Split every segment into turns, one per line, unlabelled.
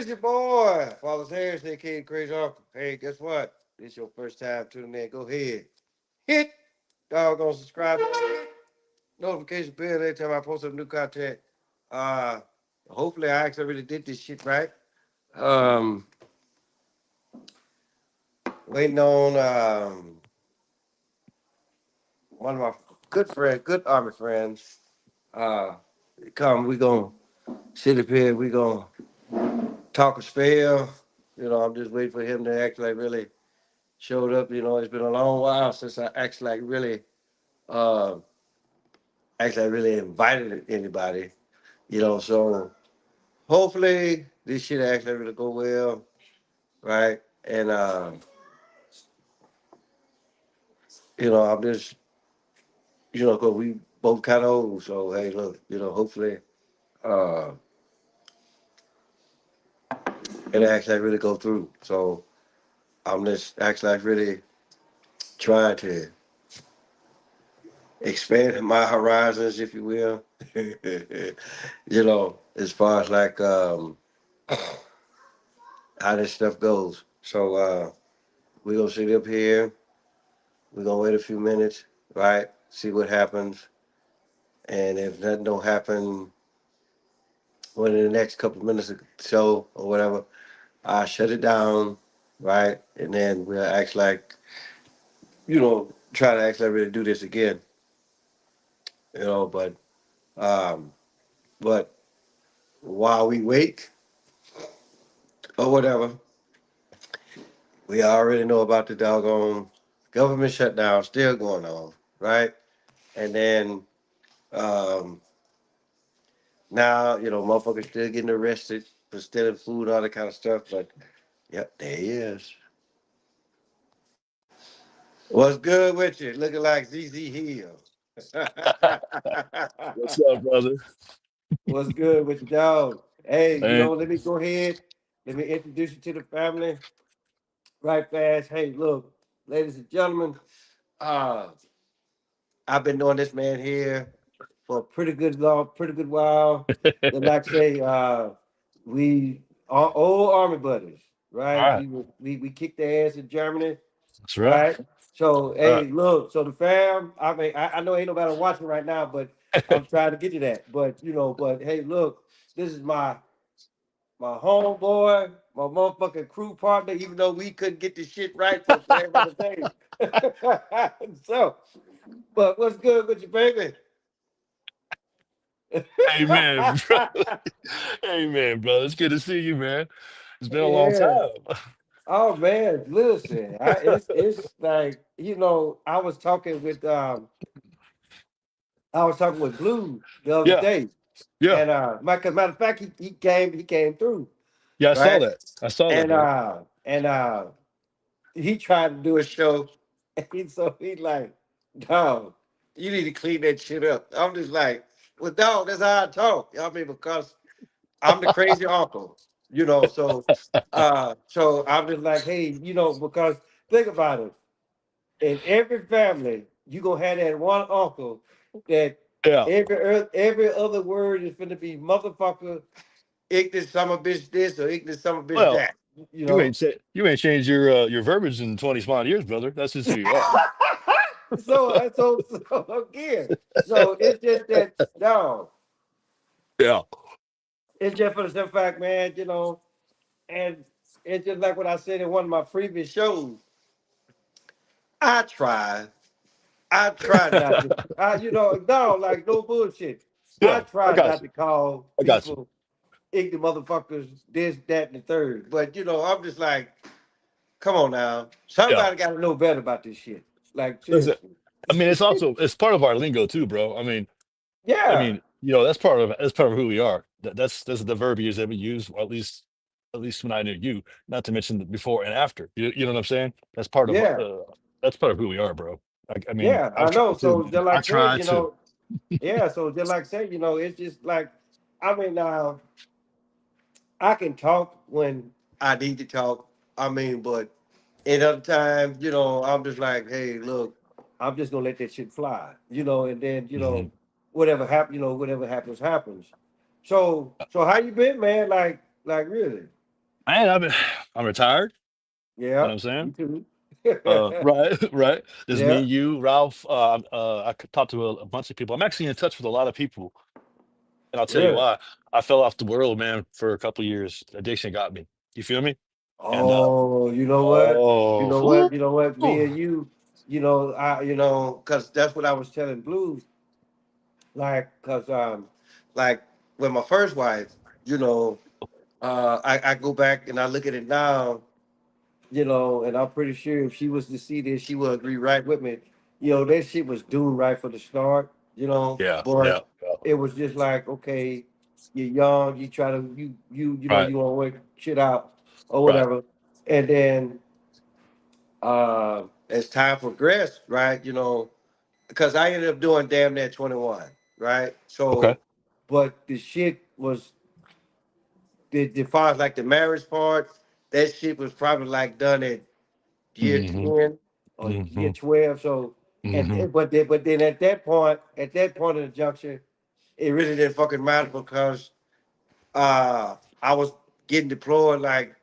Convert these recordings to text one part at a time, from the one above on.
it's your boy, Father Harris, aka Crazy Uncle. Hey, guess what? This your first time tuning in. Go ahead. Hit doggone subscribe button. Notification bell every time I post up new content. Uh hopefully I actually really did this shit right. Um Waiting on one of my good friends, good army friends. Uh Come, we gonna sit up here, we gonna talk a spell. I'm just waiting for him to actually really showed up. It's been a long while since I uh, actually really invited anybody. So hopefully this shit actually really go well, right? And I'm just cause we both kind of old. So hey, look, hopefully uh, it actually really go through. So I'm just actually like really trying to expand my horizons, if you will. As far as like how this stuff goes. So we're gonna sit up here, we're gonna wait a few minutes, right? See what happens. And if nothing don't happen within the next couple of minutes of the show or whatever, I shut it down, right? And then we'll act like, try to actually really do this again. But um but while we wait or whatever, we already know about the doggone government shutdown still going on, right? And then um, now, motherfuckers still getting arrested for stealing food, all that kind of stuff. But yep, there he is. What's good with you? Looking like ZZ Hill.
What's up, brother?
What's good with you, dog? Hey,
Man,
let me go ahead. Let me introduce you to the family right fast. Hey, look, ladies and gentlemen, uh, I've been knowing this man here for a pretty good while. And like I say, we are old army buddies,
all
right?
right.
We kicked their ass in Germany,
That's right.
right? So
All right.
hey, look, so the fam, I mean, I know ain't nobody watching right now, but I'm trying to get to that. But hey, look, this is my homeboy, my motherfucking crew partner, even though we couldn't get the shit right for every day. So, but what's good with you, baby?
Amen, bro. Amen, brother. It's good to see you, man. It's been a long
Yeah.
time.
Oh man, listen, it's like I was talking with Blue the other
Yeah,
day,
yeah,
and matter of fact, he came through,
yeah. I saw
right?
that. I saw that,
And
bro.
he tried to do a show, and so he like, dog, you need to clean that shit up. I'm just like, well, dog, that's how I talk. I mean, because I'm the crazy uncle, so I'm just like, hey, because think about it. In every family, you gonna have that one uncle that
Yeah,
every other word is gonna be motherfucker, ignorant summer bitch this or ignorant summer bitch
well,
that. You know.
you ain't changed your verbiage in 20 some odd years, brother. That's just who you are.
So again, so it's just that no,
Yeah.
it's just for the simple fact, man. And it's just like what I said in one of my previous shows. I try. I try not to. No, like no bullshit. I
Yeah, I
try
got
not
you.
to call
I got you.
people ignorant motherfuckers, this, that, and the third. But I'm just like, come on now.
Yeah.
Somebody got to know better about this shit. Like
Listen,
seriously.
I mean, it's part of our lingo too, bro.
Yeah,
That's part of who we are. That's the verbiage that we use, or at least when I knew you. Not to mention the before and after. You know what I'm saying?
yeah,
That's part of who we are, bro. I mean,
yeah.
I've
I know.
tried to,
So
man.
just
I
like say,
tried to.
yeah. So just like say, it's just like, I mean, now I can talk when I need to talk. I mean, but at other times, I'm just like, hey, look, I'm just gonna let that shit fly, and then,
Mhm.
whatever happens, happens. So how you been, man? Like really?
Man, I'm retired. You know
Yeah,
what I'm saying?
me too.
Right, right. There's me
Yeah,
and you, Ralph. I could talk to a bunch of people. I'm actually in touch with a lot of people, and I'll tell you
really.
why. I fell off the world, man, for a couple years. Addiction got me. You feel me? And
Oh, you know what? You
oh,
know what? You know what? Me
whew.
and cause that's what I was telling Blue, cause like with my first wife, you know, I go back and I look at it now, and I'm pretty sure if she was to see this, she would agree right with me. That shit was doomed right for the start,
Yeah, yeah,
but
yeah.
it was just like, okay, you're young, you try to
Right,
you want to work shit out or
right.
whatever, and then as time progressed, right, because I ended up doing damn near 21, right?
Okay.
But the shit was the far as like the marriage part, that shit was probably like done at year
Mm-hmm.
10 or year
Mm-hmm.
12. So,
Mm-hmm.
but then at that point in the juncture, it really didn't fucking matter because I was getting deployed like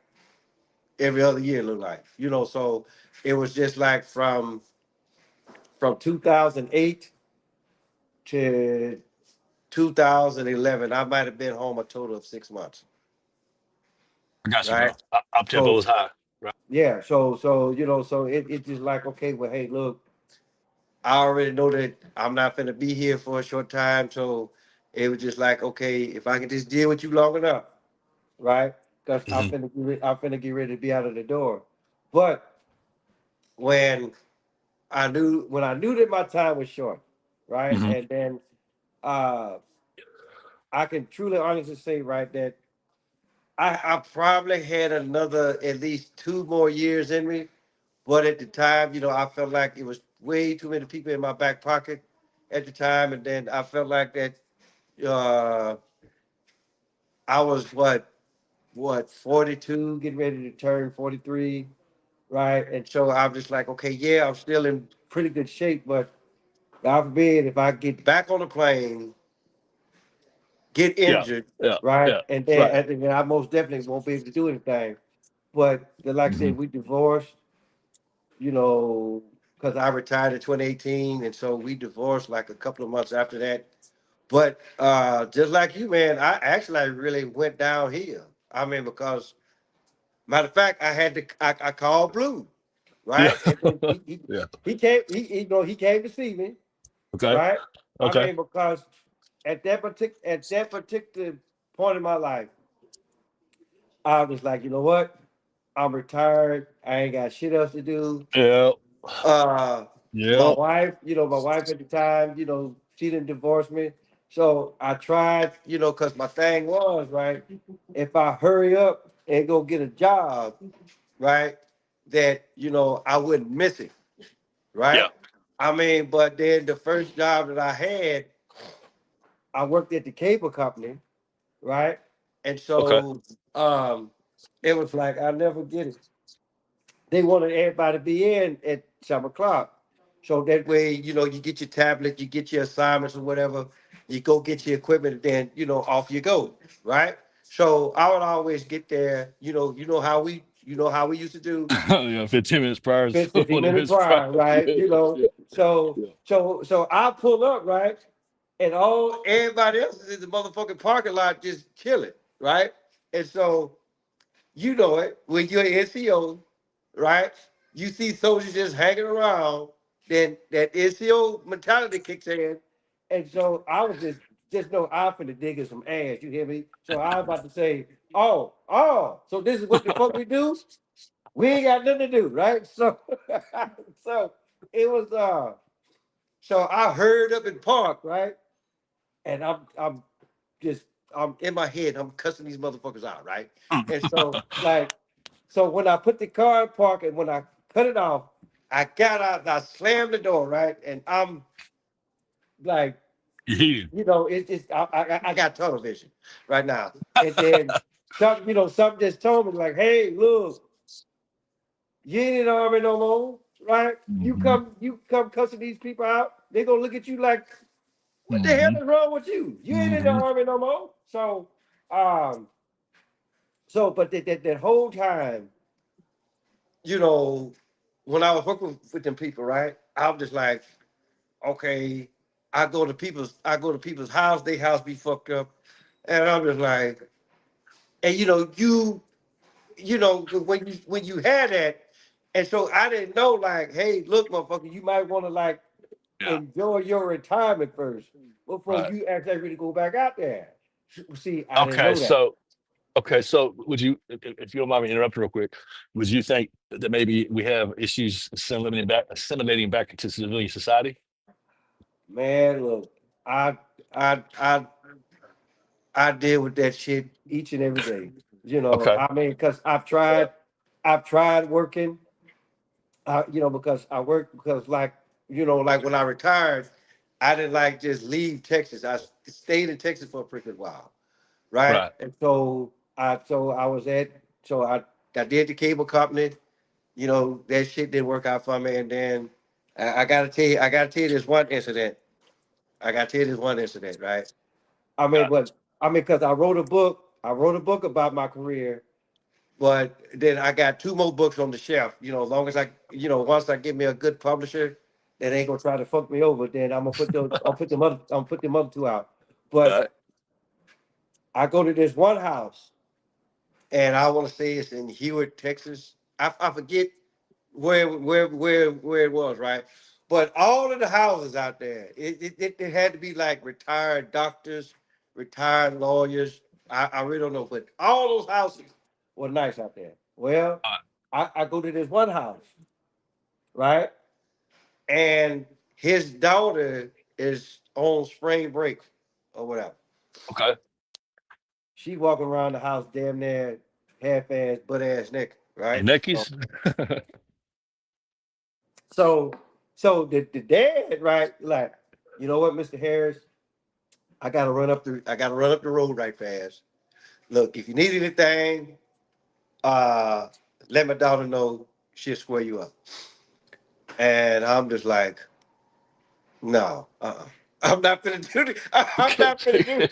every other year, look like, so it was just like from 2008 to 2011, I might have been home a total of 6 months,
I got you, bro.
right?
Up tempo
So
is high. Right.
yeah, so it just like, okay, well, hey, look, I already know that I'm not gonna be here for a short time, so it was just like, okay, if I can just deal with you long enough, right? Because
Mm-hmm.
I'm finna get ready to be out of the door. But when when I knew that my time was short, right,
Mm-hmm.
and then uh, I can truly honestly say, right, that I probably had another at least 2 more years in me. But at the time, I felt like it was way too many people in my back pocket at the time. And then I felt like that uh, I was what, 42, getting ready to turn 43, right? And so I was just like, okay, yeah, I'm still in pretty good shape, but God forbid if I get back on the plane, get
Yeah,
injured,
yeah,
right?
yeah.
And then,
Right.
and then I most definitely won't be able to do anything. But like I
Mm-hmm.
said, we divorced, you know, because I retired in 2018, and so we divorced like a couple of months after that. But just like you, man, I really went downhill. I mean, because matter of fact, I called Blue,
Yeah.
right? And then he he,
Yeah.
he came he came to see me,
Okay.
right? I
Okay.
mean, because at that particular point in my life, I was like, you know what? I'm retired. I ain't got shit else to do.
Yeah.
Uh, my
Yeah.
wife, my wife at the time, she didn't divorce me. So I tried, because my thing was, right, if I hurry up and go get a job, right, that, I wouldn't miss it,
Yeah.
right? I mean, but then the first job that I had, I worked at the cable company, right? And
Okay.
so it was like, I'll never get it. They wanted everybody to be in at 7 o'clock. So that way, you get your tablet, you get your assignments or whatever, you go get your equipment, and then, off you go, right? So I would always get there, you know how we used to do
Yeah. 15 minutes prior.
15
20
minutes
minutes prior.
prior, right?
Yeah. Yeah.
So
Yeah.
so I pull up, right? And everybody else is in the motherfucking parking lot just chilling, right? And so you know it when you're an NCO, right? You see soldiers just hanging around, then that NCO mentality kicks in. And so I was just know I'm finna dig in some ass, you hear me? So I was about to say, oh, so this is what the fuck we do? We ain't got nothing to do, right? So so it was so I heard up in park, right? And I'm just I'm in my head, I'm cussing these motherfuckers out, right? And so like so when I put the car in park and when I cut it off, I got out and I slammed the door, right? And I'm like,
Yeah.
I got tunnel vision right now. And then something just told me like, hey, look, you ain't in the army no more, right? You
Mm-hmm.
come, you come cussing these people out, they gonna look at you like, what the hell
Mm-hmm.
is wrong with you? You ain't in the
Mm-hmm.
army no more. So um So, but that whole time, you know, when I was working with them people, right? I was just like, okay, I go to people's house, they house be fucked up, and I'm just like, and you know, when you had that, and so I didn't know, like, hey, look, motherfucker, you might want to like
Yeah.
enjoy your retirement first before
Right.
you actually really go back out there. See, I didn't
Okay.
know that.
So would you, if you don't mind me interrupting real quick, would you think that maybe we have issues assimilating back into civilian society?
Man, look, I I I I deal with that shit each and every day. You know,
Okay.
I mean, because I've tried working. You know, because I work because like you know, like when I retired, I didn't like just leave Texas. I stayed in Texas for a pretty good while, right?
Right.
And so I was at so I did the cable company. You know, that shit didn't work out for me, and then I gotta tell you this one incident. I gotta tell you this one incident, right? I mean,
Yeah.
but I mean, because I wrote a book. I wrote a book about my career, but then I got two more books on the shelf. You know, as long as once I get me a good publisher that ain't gonna try to fuck me over, then I'm gonna put those. I'll put them other two out. But
Right.
I go to this one house, and I want to say it's in Hewitt, Texas. I forget where it was, right? But all of the houses out there, it had to be like retired doctors, retired lawyers. I really don't know, but all those houses were nice out there. Well,
Uh,
I go to this one house, right? And his daughter is on spring break or whatever.
okay.
She walking around the house damn near half ass, butt ass naked,
Hey,
right?
Neckies?
So so the dad, right, like, you know what, Mr. Harris, I gotta run up the road right fast. Look, if you need anything, uh let my daughter know, she'll square you up. And I'm just like, no, I'm not gonna do this. I'm not gonna do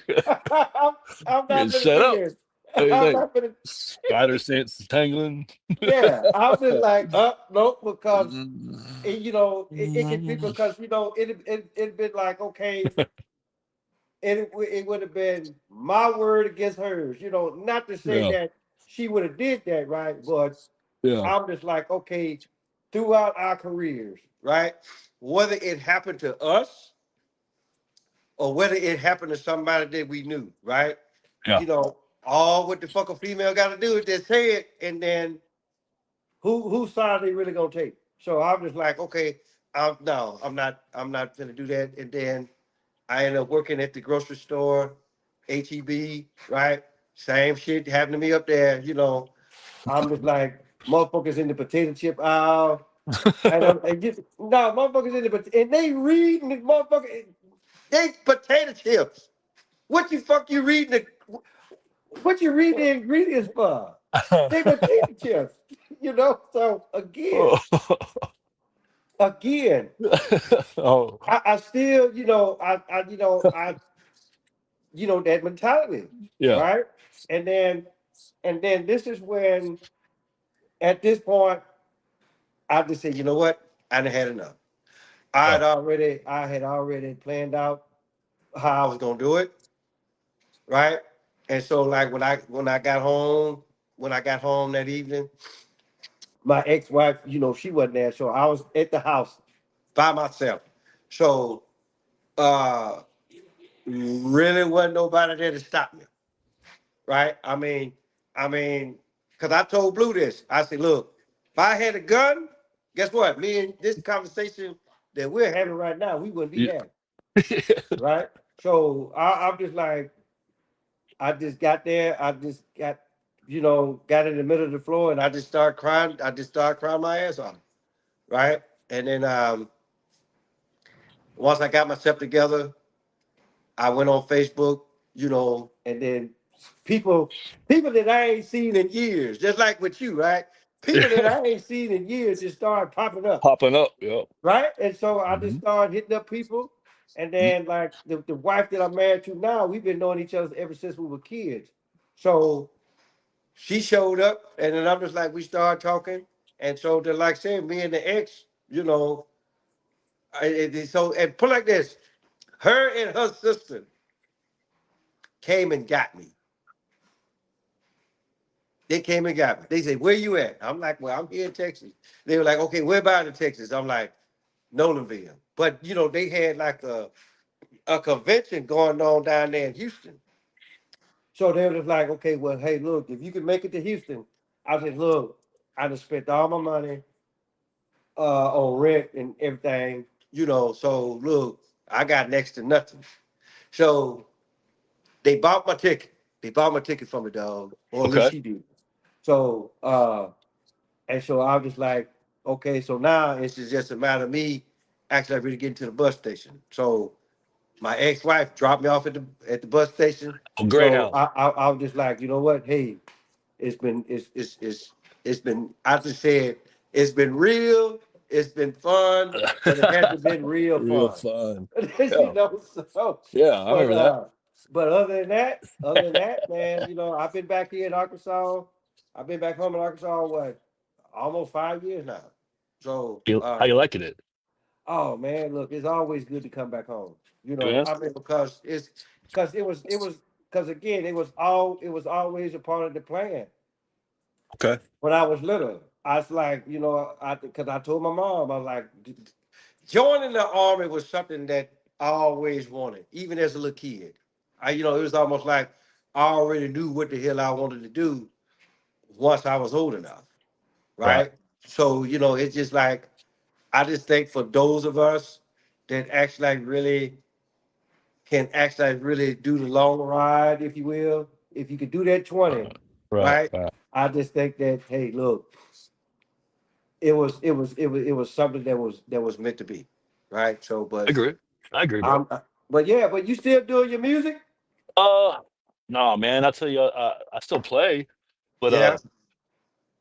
I'm
Getting
not gonna
set
do
up.
this.
What do you
I'm
think?
not gonna
Spider sense tangling.
yeah, I'm just like, no, because you know, it could be because you know it'd been like, okay, it would have been my word against hers. You know, not to say
Yeah.
that she would have did that, right? But
Yeah.
I'm just like, okay, throughout our careers, right? Whether it happened to us or whether it happened to somebody that we knew, right?
Yeah.
You know, all what the fuck a female got to do is just say it, and then whose side are they really gonna take? So I'm just like, okay, no, I'm not gonna do that. And then I ended up working at the grocery store, HEB, right? Same shit happened to me up there. You know, I'm just like motherfuckers in the potato chip aisle, and just no motherfuckers in the and they reading the motherfucker. They potato chips. What you fuck you reading what you read the ingredients for? They potato chips. You know, so again,
Oh,
I still, you know, that mentality,
yeah.
right? And then, and then this is when, at this point, I just said, you know what? I done had enough.
Yeah.
I had already planned out how I was gonna do it, right? And so, like when I got home that evening, my ex-wife, you know, she wasn't there, so I was at the house by myself. So, uh, really wasn't nobody there to stop me, right? I mean, because I told Blue this. I said, look, if I had a gun, guess what? Me and this conversation that we're having right now, we wouldn't be
Yeah.
having, right? So I'm just like, I just got there. I just got, you know, got in the middle of the floor, and I just started crying. I just started crying my ass off, right? And then once I got myself together, I went on Facebook, you know, and then people people that I ain't seen in years, just like with you, right? People that I ain't seen in years just started popping up,
Popping up. Yeah.
right? And so I just
Mhm.
started hitting up people. And
Mm.
then like the wife that I'm married to now, we've been knowing each other ever since we were kids. So she showed up, and then I'm just like, we started talking, and so they're like saying, me and the ex, so and put like this, her and her sister came and got me. They came and got me. They said, "Where you at?" I'm like, "Well, I'm here in Texas." They were like, "Okay, where about in Texas?" I'm like, "Nolanville." But they had like a convention going on down there in Houston. So they were just like, "Okay, well, hey, look, if you can make it to Houston," I said, "Look, I just spent all my money on rent and everything, So look, I got next to nothing." So they bought my ticket. They bought my ticket from me, dog, or at least
Okay.
she did. So and so I was just like, okay, so now it's just a matter of me actually really getting to the bus station. So my ex-wife dropped me off at the bus station.
Oh,
So
Greyhound.
I was just like, you know what? Hey, it's been, I just said, it's been real, it's been fun, but it hasn't been real
Real
fun.
fun.
you
Yeah.
know, so
Yeah, I
but
remember that.
but other than that, man, I've been back here in Arkansas. I've been back home in Arkansas, what, almost 5 years now. So
How you liking it?
oh man, look, it's always good to come back home.
Yeah.
I mean, because because again, it was always a part of the plan.
Okay.
When I was little, I was like, because I told my mom, I was like, joining the army was something that I always wanted, even as a little kid. It was almost like I already knew what the hell I wanted to do once I was old enough,
Right.
right? So, it's just like, I just think for those of us that actually like really can actually like really do the long ride, if you will, if you could do that 20,
Right.
right?
Right.
I just think that, hey, look, it was something that was meant to be, right? So,
I agree. I agree, bro.
but you still doing your music?
Uh, no, man. I tell you, I still play, but
Yeah.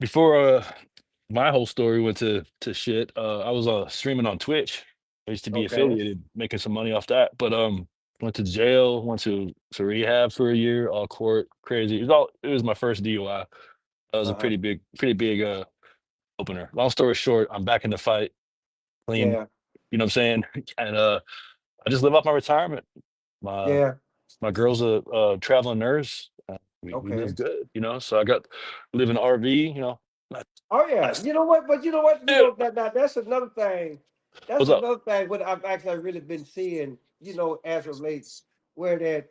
before my whole story went to shit, I was streaming on Twitch. I used to be
Okay.
affiliated, making some money off that, but went to jail, went to rehab for a year, all court, crazy. It was my first DUI. That was a
Uh-huh.
pretty big opener. Long story short, I'm back in the fight, clean.
Yeah.
You know what I'm saying? And I just live off my retirement. My
Yeah.
my girl's a traveling nurse. We live
Okay.
good, so I got live in an RV. I,
Oh
I,
yeah. You know what? But you know what?
yeah.
That's another thing. That's
What's up?
another thing what I've actually really been seeing, as of late, where that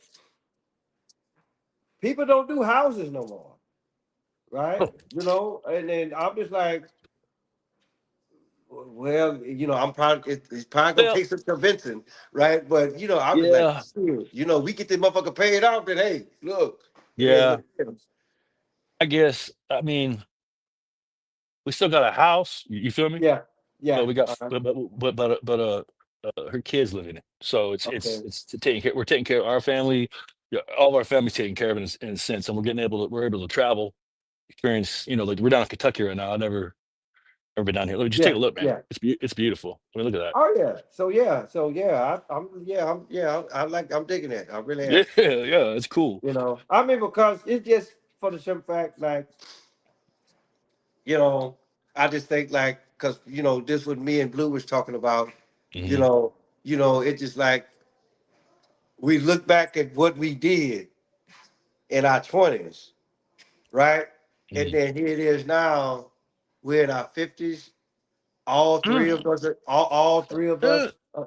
people don't do houses no more, right? And then I'm just like, well, I'm probably it's probably gonna
Well,
take some convincing, right? But I'm just like,
yeah,
shit, we get this motherfucker paid off, then hey, look, it is
yeah.
what it is.
I guess. I mean, we still got a house. You feel me?
Yeah,
But
yeah.
we got, her kids live in it, so
Okay.
it's taking care. We're taking care of our family. Yeah, all of our family's taken care of in a sense, and we're able to travel, experience. Like we're down in Kentucky right now. I never been down here. Look, just take
Yeah,
a look, man.
yeah.
It's beautiful. I mean, look at
Oh yeah. I'm digging it. I really am.
that. Yeah, yeah, it's cool.
I mean, because it's just for the simple fact, like, you know, I just think like, cause this what me and Blue was talking about, you
Hmm.
know, it's just like we look back at what we did in our 20s, right? And
Hmm.
then here it is now, we're in our 50s. All three of us.
Uh,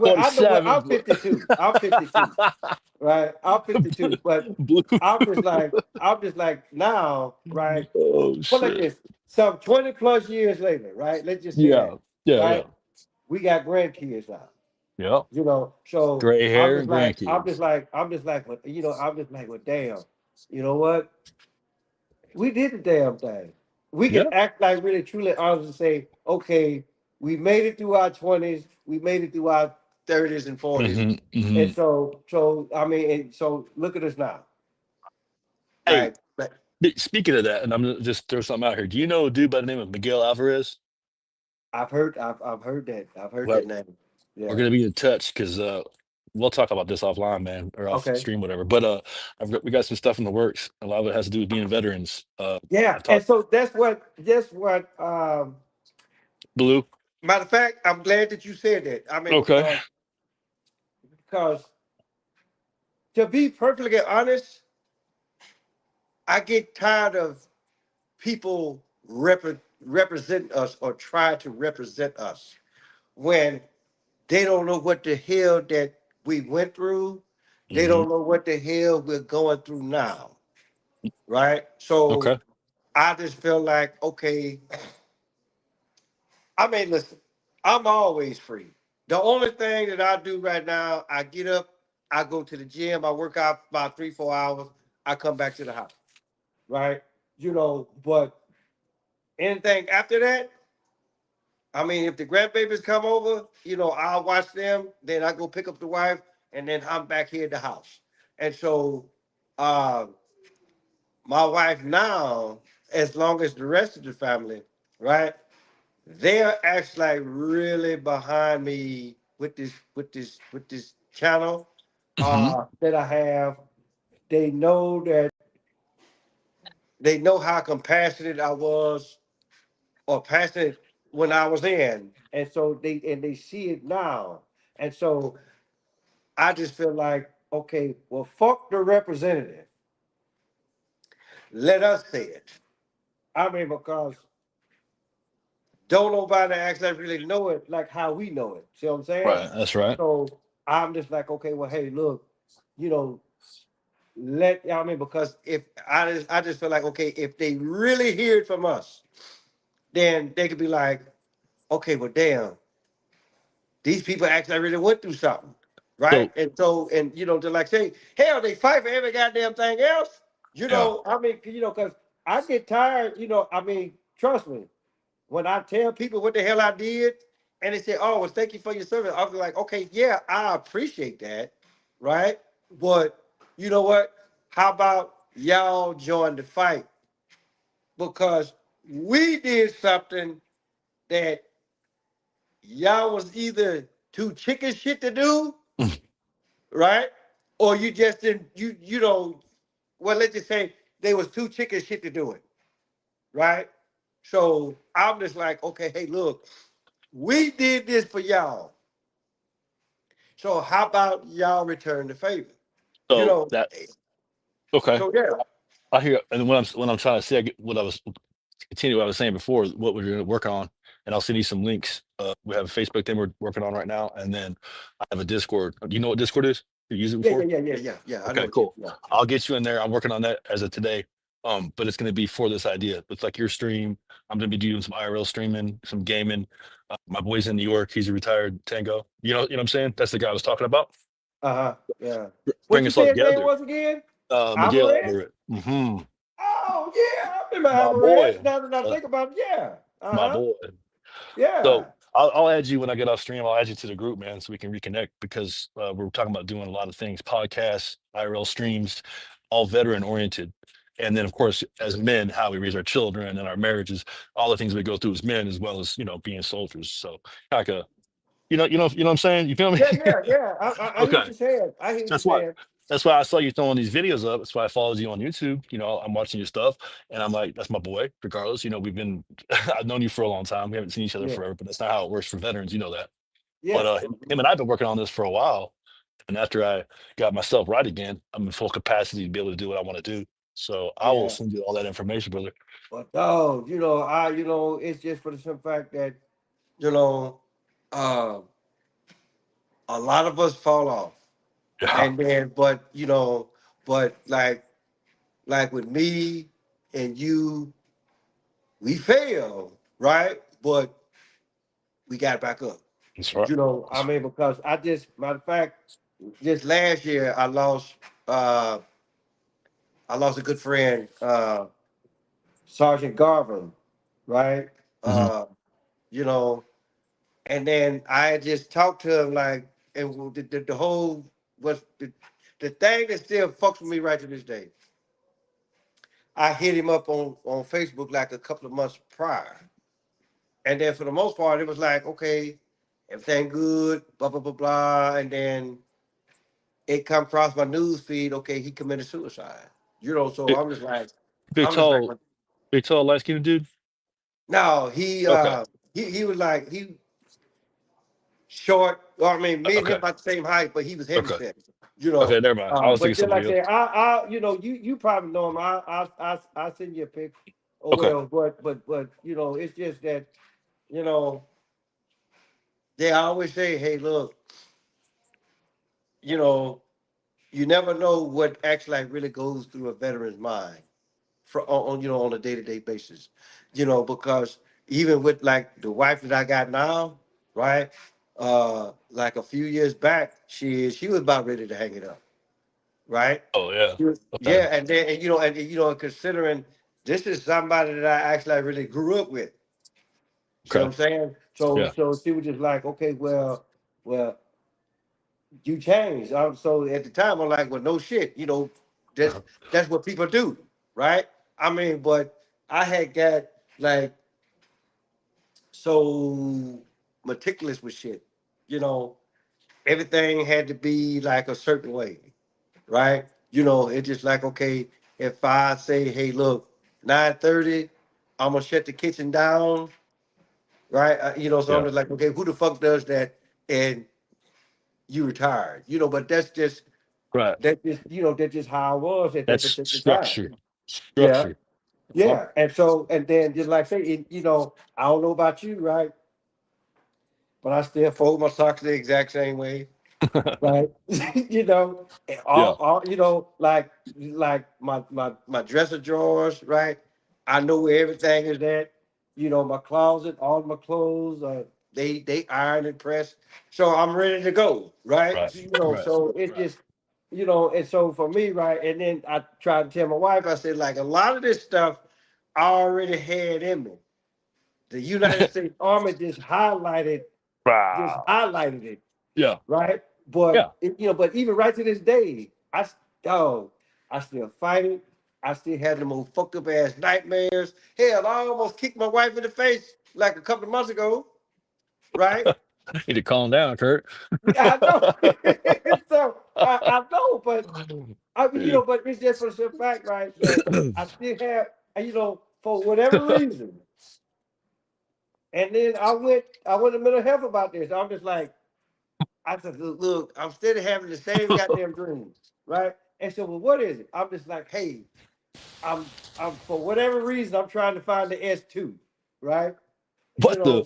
uh,
I know what
47.
I'm 52. I'm 52, right? I'm 52, but
Blue.
I'm just like now, right?
Oh
But like
shit.
this, some 20 plus years later, right? Let's just say that,
Yeah. Yeah. Yeah.
right? We got grandkids now,
Yeah.
So
Gray
I'm
hair
just
and
like, I'm
grandkids.
just like, I'm just like, I'm just like, well, damn, you know what? We did the damn thing. We can
Yeah.
act like really truly honest and say, okay, we made it through our 20s, we made it through our 30s and 40s.
Hmm.
And
Hmm.
so I mean, and so look at us now,
Hey,
right? But
speaking of that, and I'm gonna just throw something out here. Do you know a dude by the name of Miguel Alvarez?
I've heard that. I've heard
Well,
that name.
we're
Yeah.
gonna be in touch because we'll talk about this offline, man, or off
Okay.
stream, whatever. But we got some stuff in the works. A lot of it has to do with being veterans.
Yeah,
I've
and
talked
so that's what
Blue.
matter of fact, I'm glad that you said that. I mean,
Okay.
because to be perfectly honest, I get tired of people represent us or try to represent us when they don't know what the hell that we went through. They
Hmm.
don't know what the hell we're going through now, right? So
Okay.
I just feel like, okay, I mean, listen, I'm always free. The only thing that I do right now, I get up, I go to the gym, I work out about 3, 4 hours, I come back to the house, right? But anything after that, I mean, if the grandbabies come over, I'll watch them, then I go pick up the wife, and then I'm back here at the house. And so, uh, my wife now, as long as the rest of the family, right? They're actually like really behind me with this channel
Hmm.
that I have. They know that they know how compassionate I was or passionate when I was in. And so they see it now. And so I just feel like, okay, well, fuck the representative. Let us say it. I mean, because don't nobody actually really know it like how we know it. See what I'm saying?
Right. That's right.
So I'm just like, okay, well, hey, look, you know, I mean, because if I just feel like, okay, if they really hear it from us, then they could be like, okay, well, damn, these people actually really went through something, right?
So
And so, and to like say, hell, they fight for every goddamn thing else.
yeah.
I mean, because I get tired. I mean, trust me, when I tell people what the hell I did, and they say, "Oh, well, thank you for your service," I'll be like, "Okay, yeah, I appreciate that, right? But you know what? How about y'all join the fight because we did something that y'all was either too chicken shit to do, right? Or you just didn't well, let's just say they was too chicken shit to do it, right? So I'm just like, okay, hey, look, we did this for y'all. So how about y'all return the favor? You
So
know,
that okay.
so yeah.
I hear, and when I'm trying to say what I was continue what I was saying before, what we're going to work on, and I'll send you some links. We have a Facebook thing we're working on right now, and then I have a Discord. Do you know what Discord is? You used it
Yeah, yeah,
before?
yeah, yeah, yeah, yeah. I know
Okay,
what you
cool.
yeah.
I'll get you in there. I'm working on that as of today. But it's going to be for this idea. It's like your stream. I'm going to be doing some IRL streaming, some gaming. My boy's in New York. He's a retired tango. You know what I'm saying? That's the guy I was talking about.
Uh-huh. Yeah.
Bring
What you
us all
said his name
together.
was again?
Miguel
Alvarez?
Everett. Hmm.
Oh yeah, I remember
My
Alvarez.
boy.
Now that I
Uh,
think about it, yeah.
my
Uh-huh.
boy.
Yeah.
So I'll add you when I get off stream. I'll add you to the group, man, so we can reconnect because we're talking about doing a lot of things, podcasts, IRL streams, all veteran oriented. And then, of course, as men, how we raise our children and our marriages, all the things we go through as men, as well as being soldiers. So, like you know what I'm saying. You feel me?
Yeah, yeah, yeah. I hear what
Okay.
you're saying. I hear what you're
That's what.
saying.
That's why I saw you throwing these videos up. That's why I followed you on YouTube. I'm watching your stuff, and I'm like, that's my boy. Regardless, we've been. I've known you for a long time. We haven't seen each other
Yeah.
forever, but that's not how it works for veterans. You know that. But
Yeah.
him and I've been working on this for a while, and after I got myself right again, I'm in full capacity to be able to do what I want to do. So I will
Yeah.
send you all that information, brother.
But dog, it's just for the simple fact that, you know, uh, a lot of us fall off.
Yeah.
And then, but like with me and you, we fail, right? But we got back up.
That's right.
I mean, because matter of fact, just last year uh I lost a good friend, Sergeant Garvin, right?
Hmm.
Uh, you know, and then I just talked to him like, and the whole was the thing that still fucks with me right to this day. I hit him up on Facebook like a couple of months prior, and then for the most part, it was like, okay, everything good, blah blah blah blah, and then it come across my news feed. Okay, he committed suicide. You know, so
Big, big
I'm just like,
tall, big tall, light skinned dude.
no,
Okay.
he was like he short. Well, I mean, me and him
Okay.
about the same height, but he was heavy
Okay.
set. You
Okay.
know,
Never mind. I was thinking
but just like
somebody
I
else.
said, you know, you probably know him. I send you a pic or
Okay.
whatever. But you know, it's just that you know they always say, hey, look, you know, you never know what actually like really goes through a veteran's mind for you know on a day to day basis. You know, because even with like the wife that I got now, right? Like a few years back, she was about ready to hang it up, right?
Oh yeah. Okay.
Yeah, and then and you know, considering this is somebody that I actually really grew up with. See what
Okay.
I'm saying? So
Yeah.
so she was just like, okay, well, you changed. So at the time, I'm like, well, no shit. You know, that's
Uh-huh.
that's what people do, right? I mean, but I had got like so meticulous with shit. You know, everything had to be like a certain way, right? You know, it's just like, okay, if I say, hey, look, 9:30, I'm gonna shut the kitchen down, right? You know, so I'm
Yeah.
just like, okay, who the fuck does that? And you retired, you know, but
Right.
that's just how I was at that
That's
particular time.
structure.
Yeah,
Structure. Fuck.
yeah. And then just like say, you know, I don't know about you, right? But I still fold my socks the exact same way. Right. You know, and
Yeah.
all you know, like my dresser drawers, right? I know where everything is at. You know, my closet, all my clothes, they iron and press. So I'm ready to go, right?
Right.
You know,
Right.
so it's just, you know, and so for me, right, and then I tried to tell my wife, I said, like a lot of this stuff I already had in me. The United States Army just
Wow.
highlighted it,
Yeah.
right? But
Yeah.
you know, but even right to this day, oh, I still fight it. I still have them old fucked up ass nightmares. Hell, I almost kicked my wife in the face like a couple of months ago, right?
Need to calm down, Kurt.
I know. So I know, but you know, but it's just for the simple fact, right? That I still have, you know, for whatever reason. And then I went to mental health about this. I'm just like, I said, look, I'm still having the same goddamn dreams, right? And so, well, what is it? I'm just like, hey, I'm, I'm for whatever reason, I'm trying to find the S2, right? You
What the?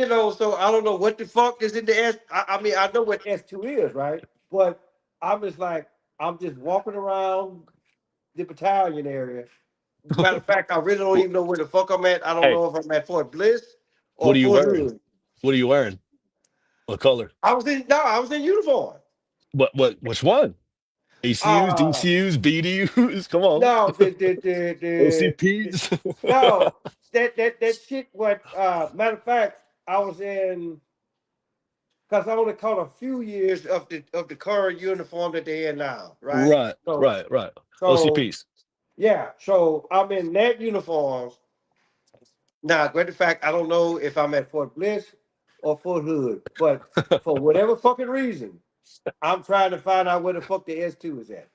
know, so I don't know what the fuck is in the S. I mean, I know what S2 is, right? But I'm just like, I'm just walking around the battalion area. Matter of fact, I really don't even know where the fuck I'm at. I don't
Hey,
know if I'm at Fort Bliss
what
or
are you
Fort
wearing?
Hood.
What are you wearing? What color?
I was in uniform.
Which one? ACUs,
Uh
DCUs, BDUs? Come on.
no,
OCPs?
no, that shit. What? Matter of fact, I was in because I only caught a few years of the current uniform that they in now, right?
Right,
So
right, right.
so
OCPs.
yeah, so I'm in that uniform now. Great fact, I don't know if I'm at Fort Bliss or Fort Hood, but for whatever fucking reason, I'm trying to find out where the fuck the S2 is at.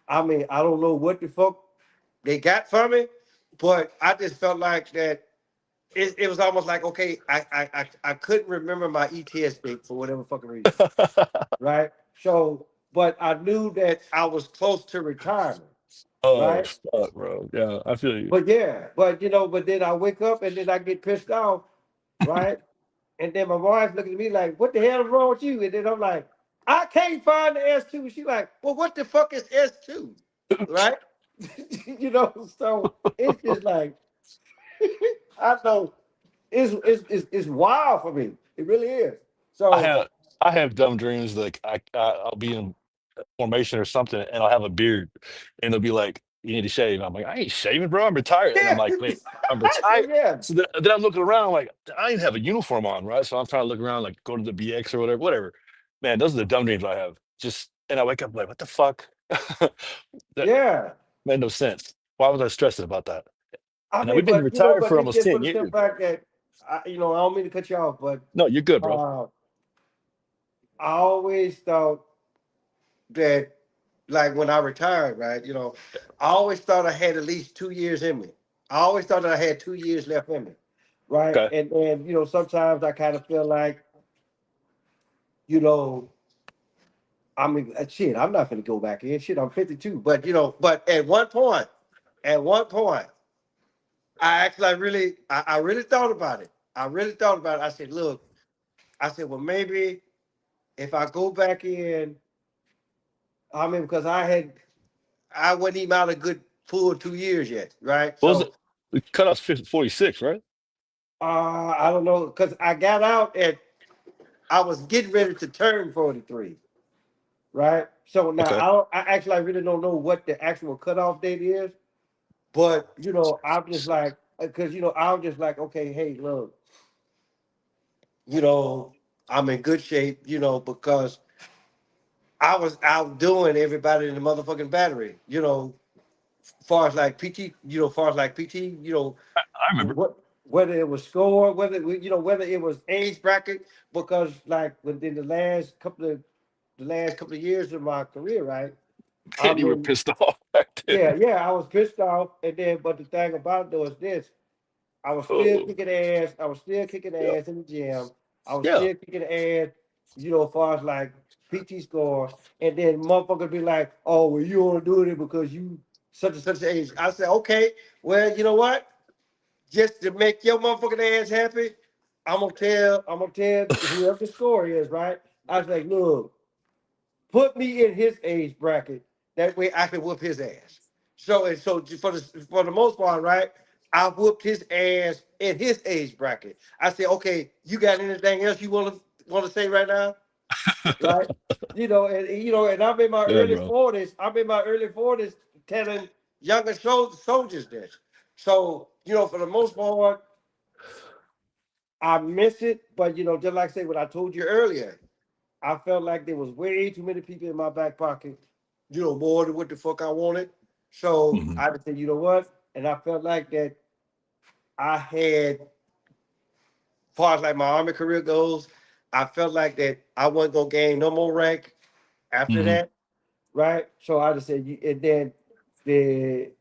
I mean, I don't know what the fuck they got from me, but I just felt like that it was almost like, okay, I couldn't remember my ETS date for whatever fucking reason, right? So, but I knew that I was close to retirement,
Oh,
right?
fuck, bro. Yeah, I feel you.
But yeah, but you know, but then I wake up and then I get pissed off, right? And then my wife looks at me like, what the hell is wrong with you? And then I'm like, I can't find the S2. She's like, well, what the fuck is S2? Right? You know, so it's just like, I know it's wild for me. It really is.
I
So
have I have dumb dreams like I'll be in formation or something and I'll have a beard and they'll be like, you need to shave. I'm like, I ain't shaving, bro. I'm retired. And I'm
yeah,
like, wait, I'm retired.
yeah,
So then I'm looking around like I didn't have a uniform on, right? So I'm trying to look around, like go to the BX or whatever, whatever. Man, those are the dumb dreams I have. Just and I wake up like, what the fuck? That
yeah.
made no sense. Why was I stressing about that?
I
And
mean,
we've been
but you know,
retired
but
for
it's
almost
just for
10
the simple
years.
fact that you know, I don't mean to cut you off, but
No, you're good, bro.
uh, I always thought that, like when I retired, right? I always thought I had at least 2 years in me. I always thought that I had 2 years left in me, right?
Okay.
And sometimes I kind of feel like, you know, I mean, shit, I'm not gonna go back in. Shit, I'm 52. But but at one point, I actually I really thought about it. I really thought about it. I said, look, I said, well, maybe if I go back in, I mean, because I wasn't even out a good full 2 years yet, right?
What was it?
So
The cutoff's 46, right?
I don't know, because I got out I was getting ready to turn 43, right? So now
Okay.
I really don't know what the actual cutoff date is, but I'm just like, because I'm just like, okay, hey, look, you know, I'm in good shape, because I was outdoing everybody in the motherfucking battery, far as like PT, far as like PT,
I remember.
what whether it was score, whether it was age bracket, because like within the last couple of years of my career, right? I
And you were
mean,
pissed off back then.
yeah, I was pissed off, and then but the thing about it though is this: I was still
Oh,
kicking ass. I was still kicking
yeah.
ass in the gym. I was
Yeah.
still kicking ass, as far as like PT score. And then motherfuckers be like, "Oh, well, you want to do it because you such and such age." I said, "Okay, well, you know what? Just to make your motherfucking ass happy, I'm gonna tell whoever the score is, right? I was like, look, put me in his age bracket. That way I can whoop his ass. So for the most part, right? I whooped his ass in his age bracket. I said, okay, you got anything else you want to say right now? Right? And I'm in my
Yeah,
early
bro.
40s. I'm in my early 40s telling younger soldiers this. So, for the most part, I miss it. But just like I said, what I told you earlier, I felt like there was way too many people in my back pocket, more than what the fuck I wanted. So
Hmm.
I just said, you know what? And I felt like that I had, as far as like my army career goes, I felt like that I wasn't gonna gain no more rank after
Hmm.
that, right? So I just said, and then the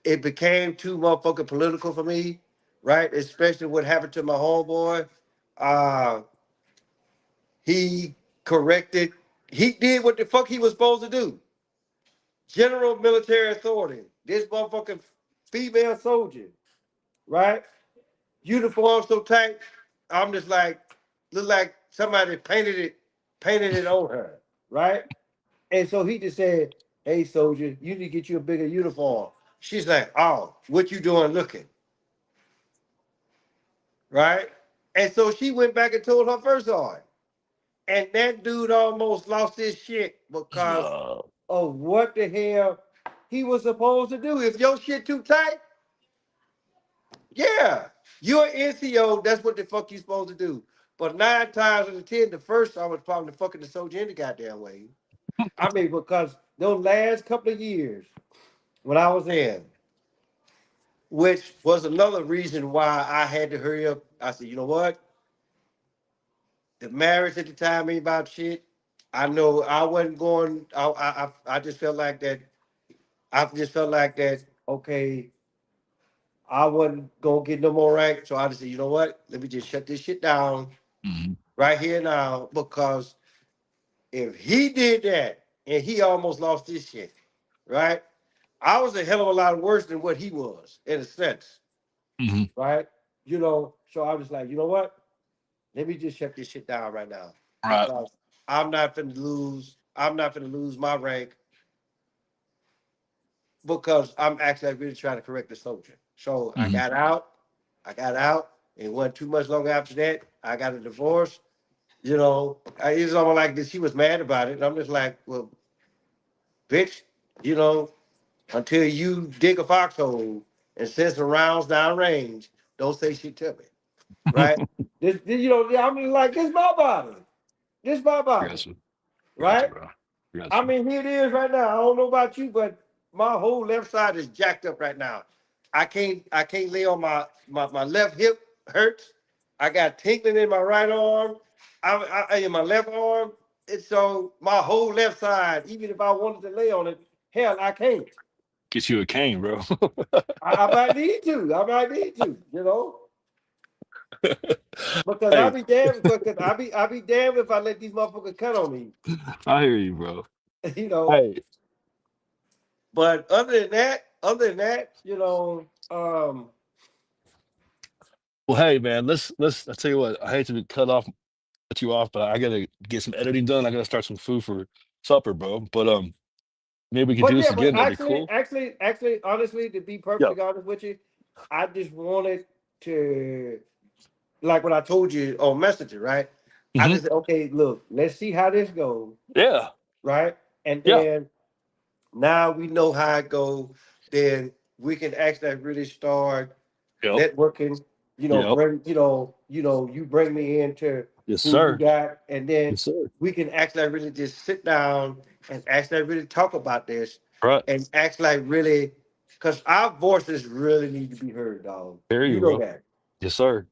it became too motherfucking political for me, right? Especially what happened to my homeboy. Uh, he corrected. He did what the fuck he was supposed to do. General military authority. This motherfucking female soldier, right? Uniform so tight. I'm just like, look like somebody painted it on her, right? And so he just said, "Hey, soldier, you need to get you a bigger uniform." She's like, "Oh, what you doing looking?" Right? And so she went back and told her first sergeant. And that dude almost lost his shit because
No.
of what the hell he was supposed to do. If your shit too tight, yeah, you're an NCO. That's what the fuck you supposed to do. But 9 times out of 10, the first I was probably fucking the soldier in the goddamn way. I mean, because those last couple of years when I was in, which was another reason why I had to hurry up. I said, you know what? The marriage at the time ain't about shit. I know I wasn't going. I just felt like that. I just felt like that. Okay, I wasn't gonna get no more rank, so I just said, you know what? Let me just shut this shit down
Hmm.
right here now, because if he did that and he almost lost his shit, right? I was a hell of a lot worse than what he was in a sense,
Hmm.
right? So I was like, you know what? Let me just shut this shit down right now
Right.
because I'm not finna lose. I'm not finna lose my rank because I'm actually really trying to correct the soldier. So I
Hmm.
got out. I got out. It wasn't too much longer after that. I got a divorce. It's almost like that she was mad about it. And I'm just like, well, bitch, you know, until you dig a foxhole and send some rounds down range, don't say shit to me. Right? I mean, like, this my body. This my body.
Gotcha. Gotcha,
Right?
bro.
I
Gotcha.
mean, here it is right now. I don't know about you, but my whole left side is jacked up right now. I can't lay on my left hip hurts. I got tingling in my right arm. In my left arm. And so my whole left side, even if I wanted to lay on it, hell, I can't.
Get you a cane, bro.
I might need to. I might need to, you know. Because
Hey,
I be damned if I let these motherfuckers cut on me.
I hear you, bro.
You know.
Hey,
But other than that,
well, hey, man, let's. I tell you what, I hate to cut you off, but I gotta get some editing done. I gotta start some food for supper, bro. But maybe we could do
but
this
yeah, but
again. That'd be cool.
actually, honestly, to be
Yeah.
perfectly honest with you, I just wanted to, like what I told you on Messenger, right? I
Hmm.
just said, okay, look, let's see how this goes,
Yeah.
right? And
Yeah.
then now we know how it goes. Then we can actually really start
Yep.
networking.
Yep.
You bring me into
Yes,
who you
sir.
got, and then
Yes, sir.
we can actually really just sit down and actually really talk about this
Right.
and actually really, because our voices really need to be heard, dog.
Hear
You
you,
know
bro.
that.
Yes, sir.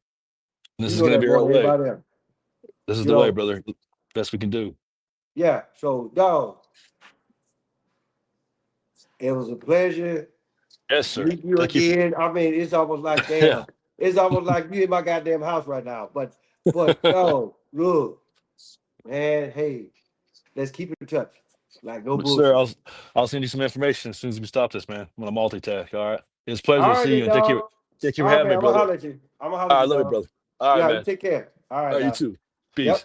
This
You
is
know
gonna
that
be
more
our
than
way.
anybody else.
This is
You
the way,
know,
brother. Best we can do.
yeah. So, dog, it was a pleasure
Yes, sir.
meet you
Thank you for.
again. I mean, it's almost like
Yeah.
damn. It's almost like you in my goddamn house right now. But no, look, man. Hey, let's keep in touch. Like no
But sir,
bullshit.
I'll send you some information as soon as we stop this, man. I'm gonna multitask. All right. It's a pleasure
All
to
right,
see you
then,
and thank you.
dog.
Thank you
All
for
right,
having
man.
me,
I'm gonna
brother.
holler at you. I'm gonna holler
All
at
right,
you,
love you,
dog.
brother. All right,
Yeah, you
man.
take care. All
All
right,
right, you
now.
too. Peace.
Yep.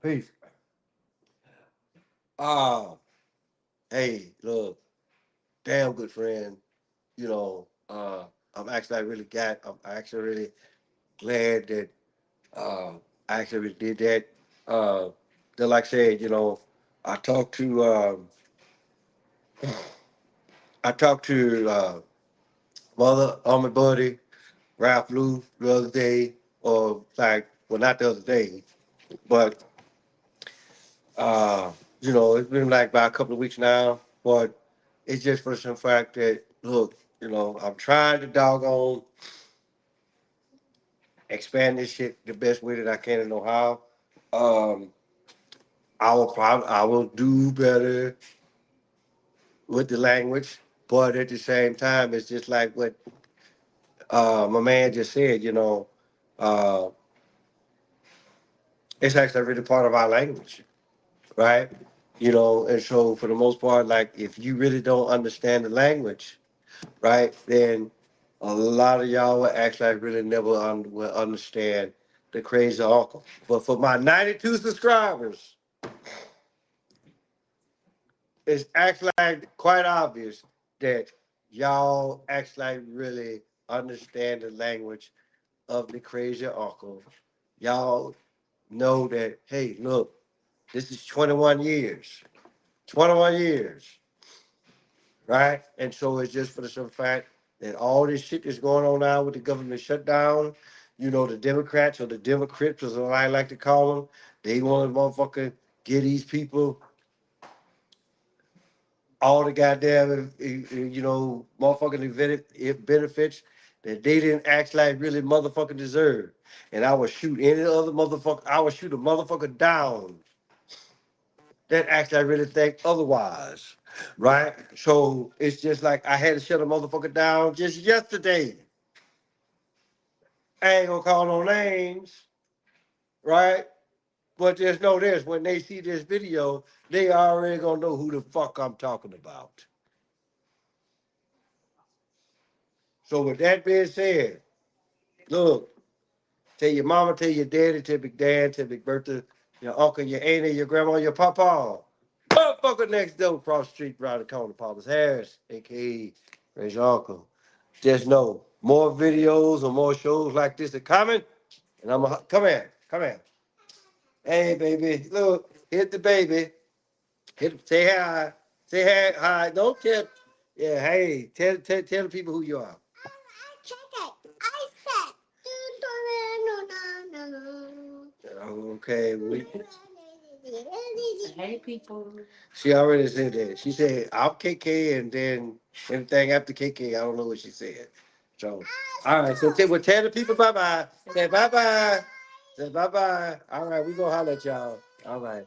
Peace. Ah, hey, look, damn good friend. You know, I'm actually really glad that uh, I actually really did that. Just like I said, I talked to I talked to mother on my buddy Ralph Lou the other day, or like, well, not the other day, but uh, it's been like about a couple of weeks now. But it's just for some fact that look, I'm trying to doggone expand this shit the best way that I can and know how. Um, I will do better with the language, but at the same time, it's just like what my man just said. Uh, it's actually really part of our language, right? And so for the most part, like if you really don't understand the language, right, then a lot of y'all will actually really never will understand the crazy uncle. But for my 92 subscribers, it's actually like quite obvious that y'all actually really understand the language of the crazy uncle. Y'all know that, hey, look, this is 21 years. 21 years, right? And so it's just for the simple fact that all this shit that's going on now with the government shutdown, the Democrats or the Democrats, as I like to call them, they want to motherfucker get these people all the goddamn, motherfucking benefits that they didn't actually really motherfucking deserve. And I would shoot any other motherfucker, I would shoot a motherfucker down that actually I really think otherwise, right? So it's just like I had to shut a motherfucker down just yesterday. I ain't gonna call no names, right? But just know this: when they see this video, they already gonna know who the fuck I'm talking about. So with that being said, look, tell your mama, tell your daddy, tell Big Dad, tell Big Bertha, your uncle, your auntie, your grandma, your papa. Motherfucker next door across the street around the corner, Papa's Harris, aka Ray's uncle. Just know more videos or more shows like this are coming. And I'm gonna come here, come here. Hey baby, look, hit the baby. Say hi. Say hi. Don't tell. Yeah, hey, tell the people who you are. Okay, Hey people. She already said that. She said I'm KK, and then anything after KK, I don't know what she said. So, all right. So tell the people bye bye. Say bye bye. Say bye bye. All right, we gonna holler at y'all. All right.